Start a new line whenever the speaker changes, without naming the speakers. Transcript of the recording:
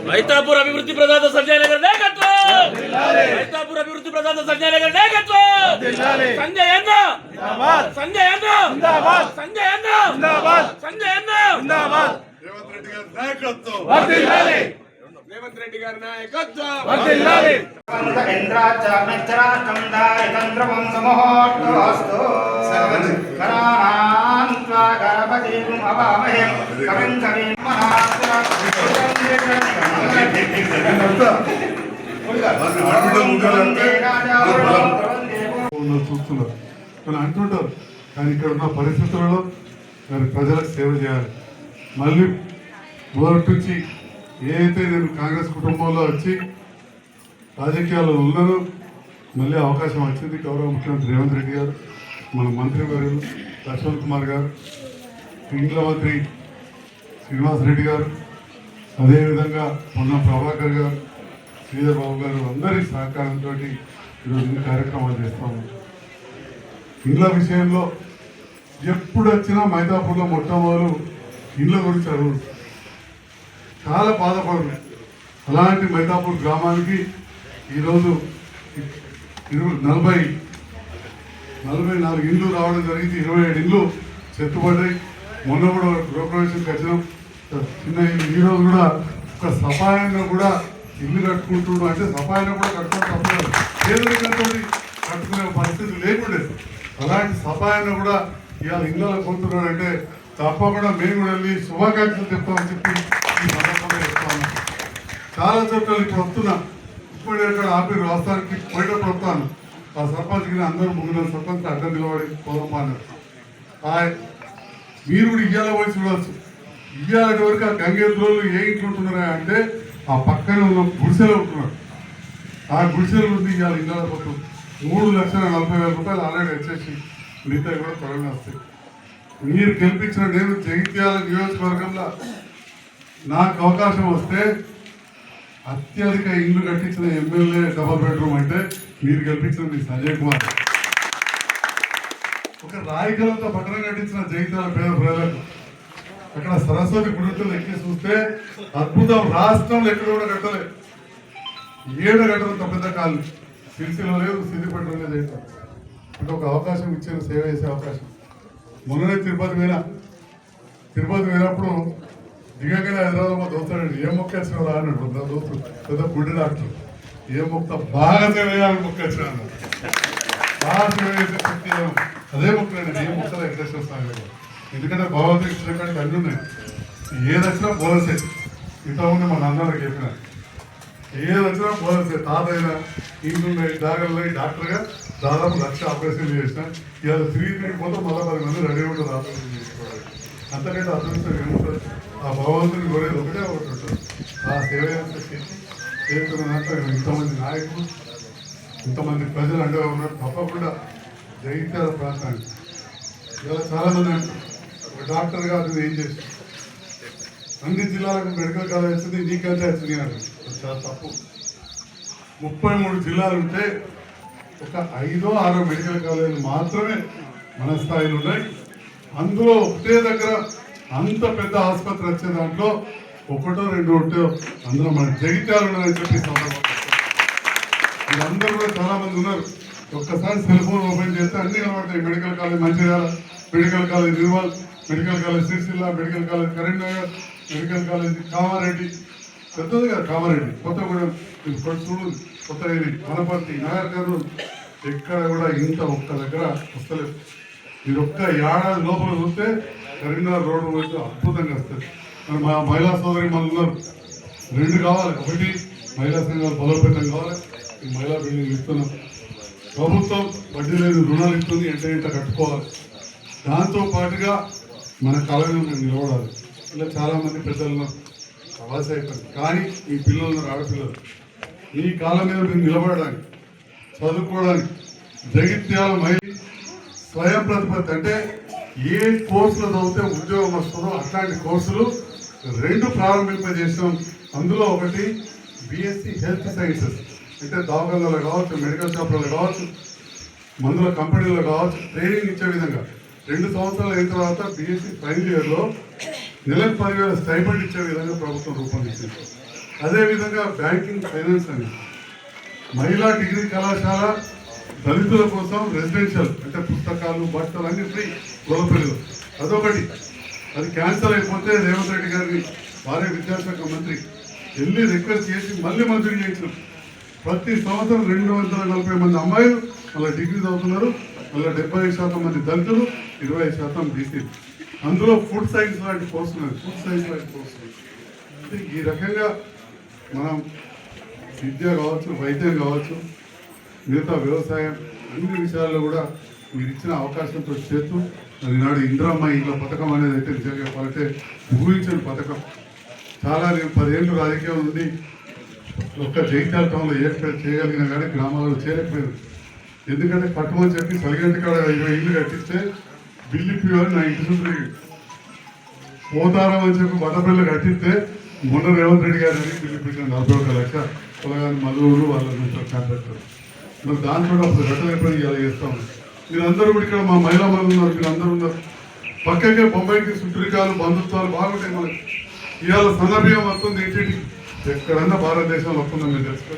మైతాపూర్ అభివృద్ధి ప్రదాత సంజయ్ నగర్ నాయకత్వం, మైతాపూర్ అభివృద్ధి ప్రదాత సంజయ్ నగర్ నాయకత్వం, సంజయ్ అన్న సంజయ్ అన్న సంజయ్ అన్న సంజయ్ అన్న
రేవంత్ రెడ్డి గారి నాయకత్వం, రేవంత్ రెడ్డి గారి నాయకత్వం
చూస్తున్నారు కానీ అంటుంటారు. కానీ ఇక్కడ ఉన్న పరిస్థితులలో మరి ప్రజలకు సేవ చేయాలి. మళ్ళీ మొదటి నుంచి ఏదైతే నేను కాంగ్రెస్ కుటుంబంలో వచ్చి రాజకీయాల్లో ఉన్నానో మళ్ళీ అవకాశం వచ్చింది. గౌరవ ముఖ్యమంత్రి రేవంత్ రెడ్డి గారు, మన మంత్రి వర్యులు లక్ష్మణ్ కుమార్ గారు, ఇండ్ల మంత్రి శ్రీనివాసరెడ్డి గారు, అదేవిధంగా పొన్నం ప్రభాకర్ గారు, శ్రీధర్ బాబు గారు అందరి సహకారంతో ఈరోజు ఇన్ని కార్యక్రమాలు చేస్తాము. ఇండ్ల విషయంలో ఎప్పుడు వచ్చినా మైదాపూర్లో మొట్టమొదలు ఇండ్ల గురించి అడుగు చాలా బాధపడరు. అలాంటి మైదాపూర్ గ్రామానికి ఈరోజు 44 ఇండ్లు రావడం జరిగింది. 27 ఇండ్లు చెత్తపడ్డాయి. మొన్న కూడా గృహప్రవేశంకి వచ్చినాం. చిన్న ఈరోజు కూడా ఒక సపాయంగా కూడా ఇల్లు కట్టుకుంటున్నాం. అంటే సపాయంగా కూడా కట్టుకోవడం తప్పలేదు, పేదరికంతో కట్టుకునే పరిస్థితి లేకుండేది. అలాంటి సపాయంగా కూడా ఇవాళ ఇళ్ళలో కొంటున్నాడు అంటే తప్పకుండా మేము కూడా వెళ్ళి శుభాకాంక్షలు చెప్తామని చెప్పి ఈ సందర్భంగా చెప్తాను. చాలా చోట్ల ఇప్పుడు వస్తున్నా, ఇప్పుడు ఇక్కడ ఆపి రాష్ట్రానికి పోయేటప్పుడు వస్తాను. ఆ సర్పంచ్కి అందరూ ముందు సర్పంచ్ అడ్డం నిలబడి పోదమ్మన్నారు. మీరు కూడా ఇయ్యాల పోయి చూడవచ్చు. ఇయ్యాలటి వరకు ఆ గంగేద్రోలు ఏ ఇంట్లో ఉంటున్నారా అంటే ఆ పక్కనే ఉన్న గుడిసెలో ఉంటున్నారు. ఆ గుడిసెలు ఉంది ఇవాళ ఇళ్ళ పట్టు 3,40,000 రూపాయలు ఆల్రెడీ వచ్చేసి మిగతా కూడా త్వరగా వస్తాయి. మీరు గెలిపించిన నేను జగిత్యాల నియోజకవర్గంలో నాకు అవకాశం వస్తే అత్యధిక ఇల్లు కట్టించిన ఎమ్మెల్యే డబల్ బెడ్రూమ్ అంటే మీరు గెలిపించిన మీ సంజయ్ కుమార్. ఒక రాయికలంతో పట్టణం కట్టించిన జగిత్యాల పేద ప్రజలకు అక్కడ సరస్వతి గుడితో ఎక్కి చూస్తే అద్భుతం. రాష్ట్రంలో ఎక్కడ కూడా కట్టలేదు. 7 కట్టడంత పెద్ద కాలు సిరిసిలో లేదు, సిద్దిపేటలో చేస్తాం. అంటే ఒక అవకాశం ఇచ్చిన సేవ చేసే అవకాశం. మొన్ననే తిరుపతి పోయినప్పుడు దిగగానే హైదరాబాద్ దోస్తాడు. ఏ మొక్క వచ్చిన అన్నాడు దోస్తుడు, పెద్ద గుడ్డి డాక్టర్. ఏ మొక్క బాగా సేవ చేయాలని మొక్క వచ్చిన అన్నాడు. బాగా సేవ చేసే శక్తి అదే మొక్కలండి. ఏ మొక్కలు వెంకటేశ్వర స్వామి. ఎందుకంటే భగవంతుడికి ఇచ్చిన కంటే అన్నీ ఉన్నాయి. ఏది వచ్చినా బోనసే. ఇంతకుముందు మన అన్నలకు చెప్పిన ఏది వచ్చినా బోనసే. తాతైనా ఇంట్లో జాగ్రత్తలు డాక్టర్గా దాదాపు 1,00,000 ఆపరేషన్లు చేసిన. ఇవాళ 3 పోతే మళ్ళీ 10 మంది రెడీ ఉంటుంది ఆపరేషన్ చేసుకోవాలి. అంతకంటే అదృష్టం ఏముంటుంది? ఆ భగవంతుని కోరేది ఒకటే ఒకటి ఉంటుంది. ఆ సేవ చేస్తున్న దాంట్లో ఇంతమంది నాయకులు, ఇంతమంది ప్రజలు అండగా ఉన్నారు. తప్పకుండా జగిత్యాల ప్రాంతానికి ఇలా చాలామంది అంటారు ఒక డాక్టర్ గారు ఏం చేసి అన్ని జిల్లాలకు మెడికల్ కాలేజ్ వచ్చింది, నీకంటే వచ్చింది అని. చాలా తప్పు. 33 జిల్లాలు ఉంటే ఒక 5-6 మెడికల్ కాలేజీలు మాత్రమే మన స్థాయిలో ఉన్నాయి. అందులో ఒకటే దగ్గర అంత పెద్ద ఆసుపత్రి వచ్చే దాంట్లో 1-2 ఉంటే అందులో మన జగిత్యాలు ఉన్నారని చెప్పి సందర్భంగా మీరందరూ కూడా చాలా మంది ఉన్నారు. ఒక్కసారి సెల్ ఫోన్ ఓపెన్ చేస్తే అన్ని కనబడతాయి. Medical college Mancherial, medical college Nirmal, medical college Sircilla, medical college Karimnagar, medical college Kamareddy, పెద్దది కదా కామారెడ్డి, కొత్తగూడెం, చూడు కొత్తగిరి, వనపర్తి, నగర్ కర్నూలు, ఎక్కడ కూడా ఇంత ఒక్క దగ్గర వస్తలేదు. మీరు ఒక్క ఏడాది లోపల చూస్తే కరీంనగర్ రోడ్డు వచ్చి అద్భుతంగా వస్తుంది. మరి మా మహిళా సోదరి మన ఉన్నారు. 2 కావాలి. ఒకటి మహిళా సంఘాలు బలోపేతం కావాలి. ఈ మహిళా బిల్డింగ్ ఇస్తున్నాం. ప్రభుత్వం వడ్డీ లేని రుణాలు ఇస్తుంది, ఎంట కట్టుకోవాలి. దాంతో పాటుగా మన కాలంలో మేము నిలబడాలి. ఇలా చాలామంది పెద్దలను అవసరం అయిపోయింది. కానీ మీ పిల్లలు ఆడపిల్లలు ఈ కాలం మీద మేము నిలబడడానికి, చదువుకోవడానికి జగిత్యాల మహిళ స్వయం ప్రతిపత్తి అంటే ఏ కోర్సులో చదివితే ఉద్యోగం వస్తుందో అట్లాంటి కోర్సులు 2 ప్రారంభింపజేసాం. అందులో ఒకటి బిఎస్సి హెల్త్ సైన్సెస్ అంటే దవాఖానాలో కావచ్చు, మెడికల్ షాప్లలో కావచ్చు, మందుల కంపెనీలో కావచ్చు, ట్రైనింగ్ ఇచ్చే విధంగా 2 సంవత్సరాలు అయిన తర్వాత బిఎస్సి ఫైనల్ ఇయర్లో నెలకు 10,000 స్టైపెండ్ ఇచ్చే విధంగా ప్రభుత్వం రూపొందించింది. అదేవిధంగా బ్యాంకింగ్ ఫైనాన్స్ అని మహిళా డిగ్రీ కళాశాల దళితుల కోసం రెసిడెన్షియల్ అంటే పుస్తకాలు బట్టలు అన్ని ఫ్రీ గొల్లపల్లిలో. అదొకటి. అది క్యాన్సల్ అయిపోతే రేవంత్ రెడ్డి గారిని భార్య విద్యాశాఖ మంత్రి వెళ్ళి రిక్వెస్ట్ చేసి మళ్ళీ మంజూరు చేయించారు. ప్రతి సంవత్సరం 240 మంది అమ్మాయిలు అలా డిగ్రీ చదువుతున్నారు. అలా 75% మంది దళితులు, 20% బీసీలు. అందులో ఫుడ్ సైన్స్ లాంటి కోర్సులు ఉన్నాయి. ఫుడ్ సైన్స్ లాంటి కోర్సులు అంటే ఈ రకంగా మనం విద్య కావచ్చు, వైద్యం కావచ్చు, మిగతా వ్యవసాయం అన్ని విషయాల్లో కూడా మీరు ఇచ్చిన అవకాశంతో చేస్తూ ఈనాడు ఇందిరమ్మ ఇళ్ళ పథకం అనేది అయితే నిజంగా చెప్పాలంటే ఊహించిన పథకం. చాలా నేను 10 ఏళ్ళు రాజకీయం నుండి ఒక్క జగిత్యాల టౌన్లో ఏర్పాటు చేయగలిగినా కానీ గ్రామాలలో చేయలేకపోయారు. ఎందుకంటే కట్టమని చెప్పి సలిగంటి కాడ 20 ఇళ్ళు కట్టిస్తే బిల్లు ప్యూర్ నా ఇంటి చుట్టూ పోతారం అని చెప్పి బట్టపిల్ల కట్టిస్తే మొన్న రేవంత్ రెడ్డి గారు అని బిల్లు పెట్టిన 41 లక్ష పొలగాని మధువులు వాళ్ళ కాంట్రాక్టర్. మరి దాంట్లో అప్పుడు గట్టలేకపోయి ఇలా చేస్తాం. మీరందరూ కూడా ఇక్కడ మా మహిళా మంది ఉన్నారు, మీరు అందరూ ఉన్నారు. పక్కకే బొంబాయికి సుట్రికాలు బంధుత్వాలు బాగుంటాయి. మనకి ఇవాళ సన్నబియ్యం వస్తుంది ఇంటికి ఎక్కడన్నా భారతదేశంలో వస్తుందని మీరు తెలుసుకోండి.